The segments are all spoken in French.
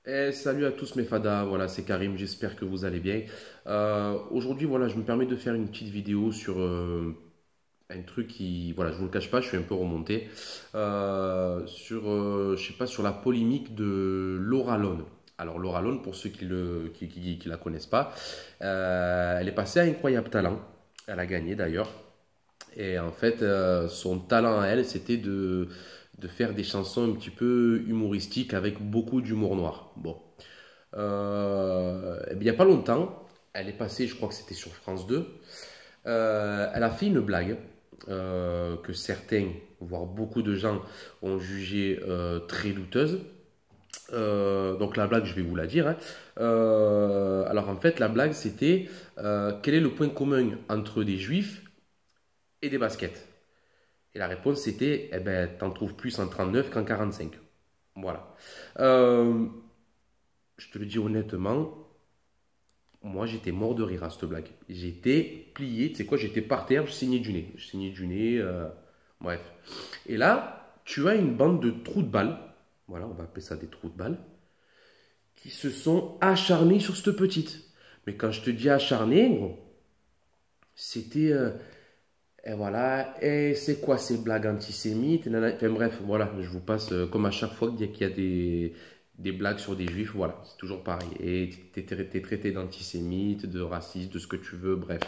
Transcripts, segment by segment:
Salut à tous mes fadas, voilà c'est Karim, j'espère que vous allez bien. Aujourd'hui voilà je me permets de faire une petite vidéo sur un truc qui, voilà je vous le cache pas, je suis un peu remonté sur, je sais pas, sur la polémique de Laura Lone. Alors Laura Lone, pour ceux qui la connaissent pas, elle est passée à Incroyable Talent, elle a gagné d'ailleurs. Et en fait, son talent à elle, c'était de faire des chansons un petit peu humoristiques avec beaucoup d'humour noir. Bon. Eh bien, il n'y a pas longtemps, elle est passée, je crois que c'était sur France 2, elle a fait une blague que certains, voire beaucoup de gens, ont jugée très douteuse. Donc la blague, je vais vous la dire, hein. Alors en fait, la blague, c'était quel est le point commun entre des juifs et des baskets? Et la réponse c'était, eh ben, t'en trouves plus en 39 qu'en 45. Voilà. Euh, je te le dis honnêtement, moi j'étais mort de rire à cette blague. J'étais plié, tu sais quoi, j'étais par terre, je saignais du nez. Je saignais du nez, bref. Et là, tu as une bande de trous de balles, voilà, on va appeler ça des trous de balles, qui se sont acharnés sur cette petite. Mais quand je te dis acharnés, gros, c'était... et voilà, et c'est quoi ces blagues antisémites? Enfin bref, voilà, je vous passe, comme à chaque fois qu'il y a des blagues sur des juifs, voilà, c'est toujours pareil. Et t'es traité d'antisémite, de raciste, de ce que tu veux, bref.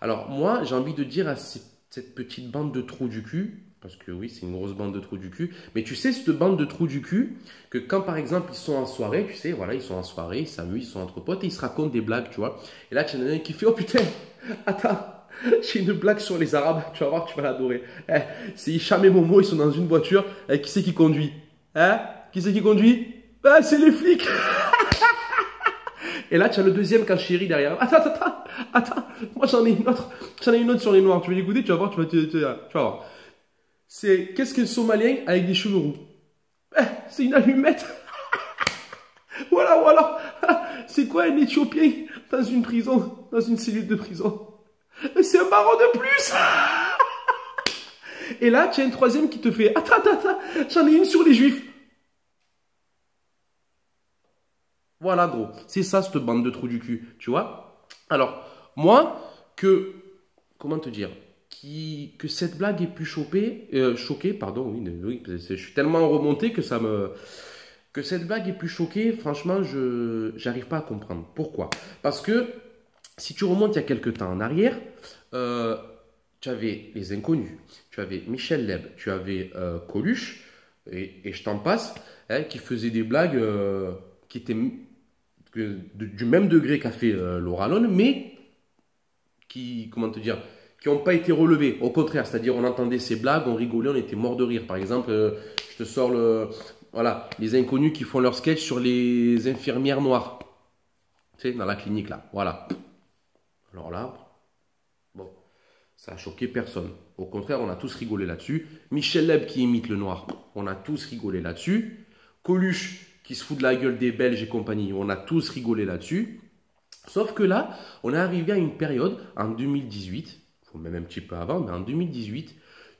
Alors moi, j'ai envie de dire à cette petite bande de trous du cul, parce que oui, c'est une grosse bande de trous du cul, mais tu sais, cette bande de trous du cul, que quand par exemple ils sont en soirée, tu sais, voilà, ils sont en soirée, ils s'amusent, ils sont entre potes et ils se racontent des blagues, tu vois. Et là, tu en as un qui fait, oh putain, attends. J'ai une blague sur les Arabes, tu vas voir, tu vas l'adorer. C'est Hicham et Momo, ils sont dans une voiture. Qui c'est qui conduit? Qui c'est qui conduit? C'est les flics. Et là, tu as le deuxième quand chéri derrière. Attends. Moi, j'en ai une autre. J'en ai une autre sur les noirs. Tu veux l'écouter? Tu vas voir, tu vas voir. C'est qu'est-ce qu'un Somalien avec des cheveux roux? C'est une allumette. Voilà. C'est quoi un Éthiopien dans une prison, dans une cellule de prison? C'est un baron de plus. Et là, tu as une troisième qui te fait, attends, j'en ai une sur les juifs. Voilà, gros. C'est ça, cette bande de trous du cul. Tu vois? Alors, moi, comment te dire? Que cette blague ait pu choquer, pardon, oui, je suis tellement remonté que que cette blague ait pu choquer, franchement, j'arrive pas à comprendre. Pourquoi? Parce que, si tu remontes il y a quelques temps en arrière, euh, tu avais les inconnus, tu avais Michel Leb, tu avais Coluche, et je t'en passe, hein, qui faisaient des blagues qui étaient du même degré qu'a fait Laura Lone, mais qui, comment te dire, qui n'ont pas été relevées. Au contraire, c'est-à-dire on entendait ces blagues, on rigolait, on était mort de rire. Par exemple, je te sors voilà, les inconnus qui font leur sketch sur les infirmières noires, tu sais, dans la clinique là, voilà. Alors là, bon, ça a choqué personne. Au contraire, on a tous rigolé là-dessus. Michel Leb qui imite le noir, on a tous rigolé là-dessus. Coluche qui se fout de la gueule des Belges et compagnie, on a tous rigolé là-dessus. Sauf que là, on est arrivé à une période, en 2018, faut même un petit peu avant, mais en 2018,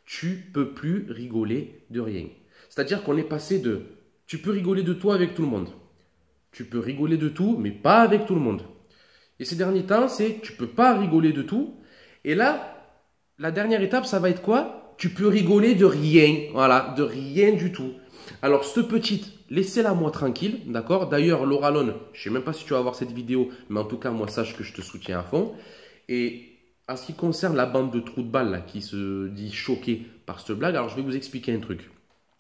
tu peux plus rigoler de rien. C'est-à-dire qu'on est passé de, tu peux rigoler de toi avec tout le monde. Tu peux rigoler de tout, mais pas avec tout le monde. Et ces derniers temps, c'est tu peux pas rigoler de tout. Et là, la dernière étape, ça va être quoi? Tu peux rigoler de rien. Voilà, de rien du tout. Alors, cette petite, laissez-la moi tranquille, d'accord? D'ailleurs, Laura Lone, je sais même pas si tu vas voir cette vidéo, mais en tout cas, moi, sache que je te soutiens à fond. Et en ce qui concerne la bande de trous de balles là, qui se dit choquée par cette blague, alors je vais vous expliquer un truc,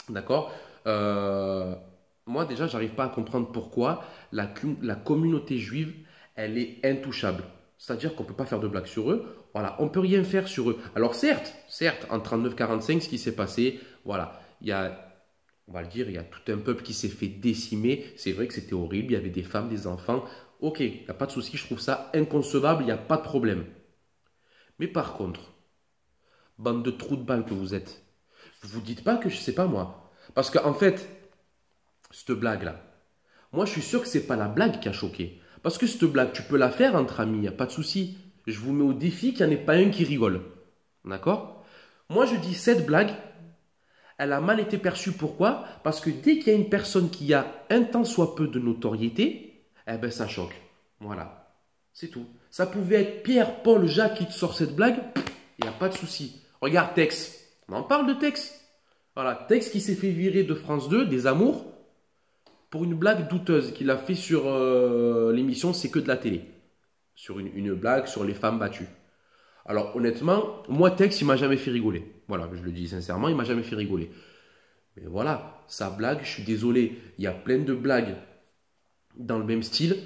d'accord? Moi, déjà, j'arrive pas à comprendre pourquoi la communauté juive, elle est intouchable. C'est-à-dire qu'on ne peut pas faire de blagues sur eux. Voilà, on ne peut rien faire sur eux. Alors certes, en 39-45, ce qui s'est passé, voilà, il y a, on va le dire, il y a tout un peuple qui s'est fait décimer. C'est vrai que c'était horrible, il y avait des femmes, des enfants. Ok, il n'y a pas de souci, je trouve ça inconcevable, il n'y a pas de problème. Mais par contre, bande de trous de balles que vous êtes, vous vous dites pas que je sais pas moi. Parce qu'en fait, cette blague-là, moi je suis sûr que c'est pas la blague qui a choqué. Parce que cette blague, tu peux la faire entre amis, il n'y a pas de souci. Je vous mets au défi qu'il n'y en ait pas un qui rigole. D'accord? Moi je dis cette blague, Elle a mal été perçue. Pourquoi? Parce que dès qu'il y a une personne qui a un tant soit peu de notoriété, eh ben ça choque. Voilà. C'est tout. Ça pouvait être Pierre, Paul, Jacques qui te sort cette blague. Il n'y a pas de souci. Regarde Tex. On en parle de Tex. Voilà. Tex qui s'est fait virer de France 2, des Amours, pour une blague douteuse qu'il a fait sur l'émission C'est que de la télé. Sur une blague sur les femmes battues. Alors honnêtement, moi Tex, il m'a jamais fait rigoler. Voilà, je le dis sincèrement, il m'a jamais fait rigoler. Mais voilà, sa blague, je suis désolé, il y a plein de blagues dans le même style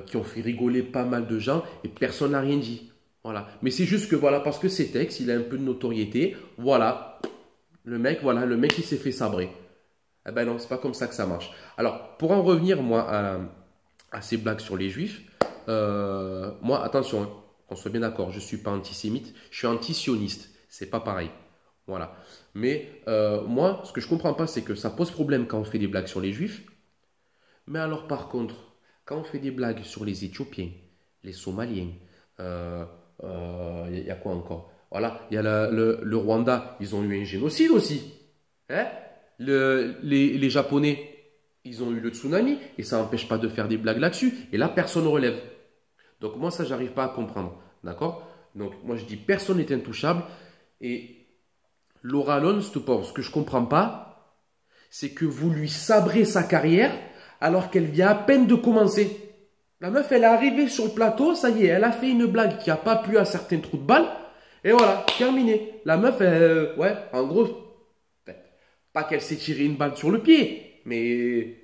qui ont fait rigoler pas mal de gens et personne n'a rien dit. Voilà. Mais c'est juste que voilà, parce que c'est Tex, il a un peu de notoriété. Voilà, le mec, il s'est fait sabrer. Eh ben non, c'est pas comme ça que ça marche. Alors, pour en revenir, moi, à ces blagues sur les juifs, moi, attention, hein, qu'on soit bien d'accord, je ne suis pas antisémite, je suis anti-sioniste. C'est pas pareil. Voilà. Mais moi, ce que je comprends pas, c'est que ça pose problème quand on fait des blagues sur les juifs. Mais alors, par contre, quand on fait des blagues sur les Éthiopiens, les Somaliens, y a quoi encore? Voilà, il y a le Rwanda, ils ont eu un génocide aussi. Hein? Les Japonais, ils ont eu le tsunami et ça n'empêche pas de faire des blagues là-dessus. Et là, personne ne relève. Donc moi, ça, j'arrive pas à comprendre. D'accord? Donc moi, je dis personne n'est intouchable. Et Laura Lone, ce que je comprends pas, c'est que vous lui sabrez sa carrière alors qu'elle vient à peine de commencer. La meuf, elle est arrivée sur le plateau, ça y est, elle a fait une blague qui n'a pas plu à certains trous de balles. Et voilà, terminé. La meuf, ouais, en gros, pas qu'elle s'est tiré une balle sur le pied, mais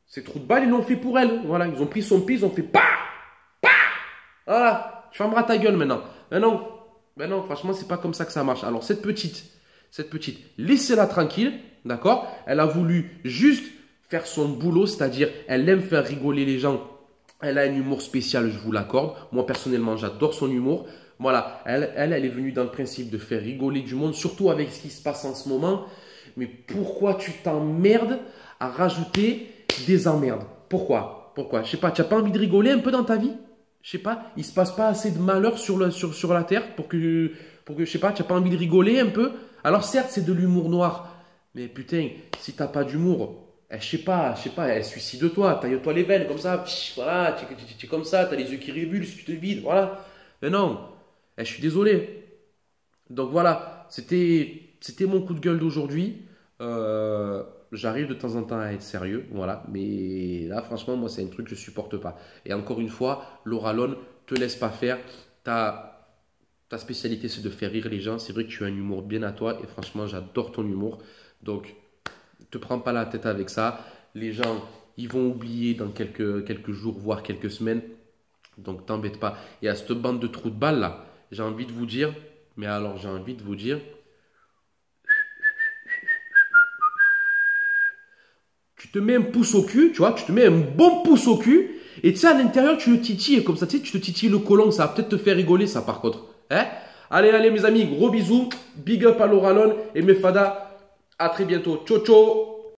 ces trous de balles, ils l'ont fait pour elle. Voilà, ils ont pris son pied, ils ont fait pa, pa. Voilà, tu fermeras ta gueule maintenant. Mais non, franchement, c'est pas comme ça que ça marche. Alors, cette petite, laissez-la tranquille, d'accord? Elle a voulu juste faire son boulot, c'est-à-dire, elle aime faire rigoler les gens. Elle a un humour spécial, je vous l'accorde. Moi, personnellement, j'adore son humour. Voilà, elle est venue dans le principe de faire rigoler du monde, surtout avec ce qui se passe en ce moment. Mais pourquoi tu t'emmerdes à rajouter des emmerdes? Pourquoi? Je sais pas, tu n'as pas envie de rigoler un peu dans ta vie? Je sais pas, il se passe pas assez de malheur sur la terre pour que, je sais pas, tu n'as pas envie de rigoler un peu? Alors certes, c'est de l'humour noir. Mais putain, si tu n'as pas d'humour, je sais pas, suicide-toi, taille-toi les veines, comme ça, voilà, tu es comme ça, tu as les yeux qui révulsent, tu te vides, voilà. Mais non, je suis désolé. Donc voilà, c'était mon coup de gueule d'aujourd'hui. J'arrive de temps en temps à être sérieux, voilà. Mais là, franchement, moi, c'est un truc que je supporte pas. Et encore une fois, Laura Lone, te laisse pas faire. Ta spécialité, c'est de faire rire les gens. C'est vrai que tu as un humour bien à toi. Et franchement, j'adore ton humour. Donc, te prends pas la tête avec ça. Les gens, ils vont oublier dans quelques jours, voire quelques semaines. Donc, t'embête pas. Et à cette bande de trous de balles là, j'ai envie de vous dire, tu te mets un pouce au cul, tu vois, tu te mets un bon pouce au cul, et tu sais, à l'intérieur, tu le titilles, comme ça, tu sais, tu te titilles le côlon, ça va peut-être te faire rigoler, ça, par contre. Hein? Allez, mes amis, gros bisous, big up à Laura Lone et mes fadas, à très bientôt. Ciao, ciao!